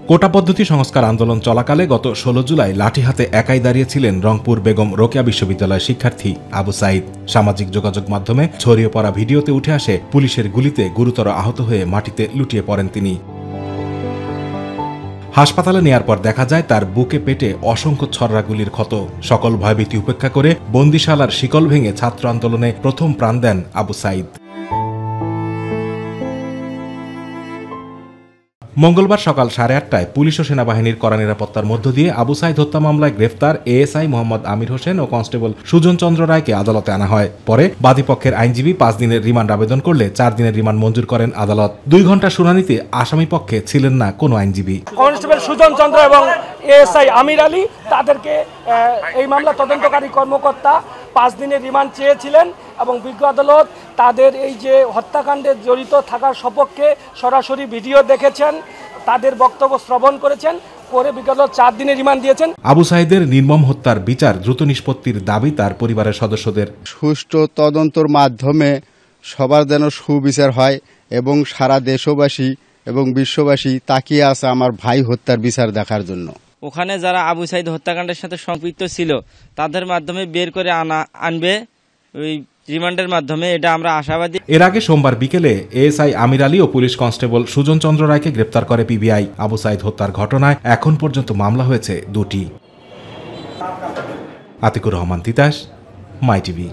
কোটা পদ্ধতি সংস্কার আন্দোলন চলাকালে গত ১৬ জুলাই লাঠি হাতে একাই দাঁড়িয়েছিলেন রংপুর বেগম রোকেয়া বিশ্ববিদ্যালয়ের শিক্ষার্থী আবু সাঈদ। সামাজিক যোগাযোগ মাধ্যমে ছড়িয়ে পড়া ভিডিওতে উঠে আসে পুলিশের গুলিতে গুরুতর আহত হয়ে মাটিতে লুটিয়ে পড়েন তিনি। হাসপাতালে নেয়ার পর দেখা যায় তার বুকে পেটে অসংখ্য ছররা গুলির ক্ষত। সকল ভয়ভীতি উপেক্ষা করে বন্দিশালার শিকল ভেঙে ছাত্র আন্দোলনে প্রথম প্রাণ দেন আবু সাঈদ। মঙ্গলবার সকাল 8:30টায় পুলিশ ও সেনাবাহিনীর কড়া নিরাপত্তার মধ্য দিয়ে আবু সাঈদ হত্যা মামলায় গ্রেফতার এএসআই মোহাম্মদ আমির হোসেন ও কনস্টেবল সুজন চন্দ্র রায়কে আদালতে আনা হয়। পরে বাদীপক্ষের আইনজীবী 5 দিনের রিমান্ড আবেদন করলে 4 দিনের রিমান্ড মঞ্জুর করেন আদালত। 2 ঘণ্টা শুনানিতে আসামি পক্ষে ছিলেন না কোনো আইনজীবী। কনস্টেবল সুজন চন্দ্র এবং এএসআই আমির আলী তাদেরকে এই মামলা তদন্তকারী কর্মকর্তা 5 দিনের রিমান্ড চেয়েছিলেন এবং বিজ্ঞ আদালত তাদের এই যে হত্যাকাণ্ডে জড়িত থাকার সপক্ষে সরাসরি ভিডিও দেখেছেন, তাদের বক্তব্য শ্রবণ করেছেন, পরে বিজ্ঞ আদালত 4 দিনের রিমান্ড দিয়েছেন। আবু সাঈদের নির্মম হত্যার বিচার দ্রুত নিষ্পত্তির দাবি তার পরিবারের সদস্যদের। সুষ্ঠু তদন্তের মাধ্যমে সবার যেন সুবিচার হয় এবং সারা দেশবাসী এবং বিশ্ববাসী তাকিয়ে আছে আমার ভাই হত্যার বিচার দেখার জন্য। ওখানে যারা আবু সাঈদ হত্যাকাণ্ডের সাথে সম্পৃক্ত ছিল তাদের মাধ্যমে বের করে আনবে ওই রিমান্ডের মাধ্যমে, এটা আমরা আশাবাদী। এর আগে সোমবার বিকেলে এএসআই আমির আলী ও পুলিশ কনস্টেবল সুজন চন্দ্র রায়কে গ্রেপ্তার করে পিবিআই। আবু সাঈদ হত্যার ঘটনায় এখন পর্যন্ত মামলা হয়েছে 2টি। আতিকুর রহমান তিতাস, মাই টিভি।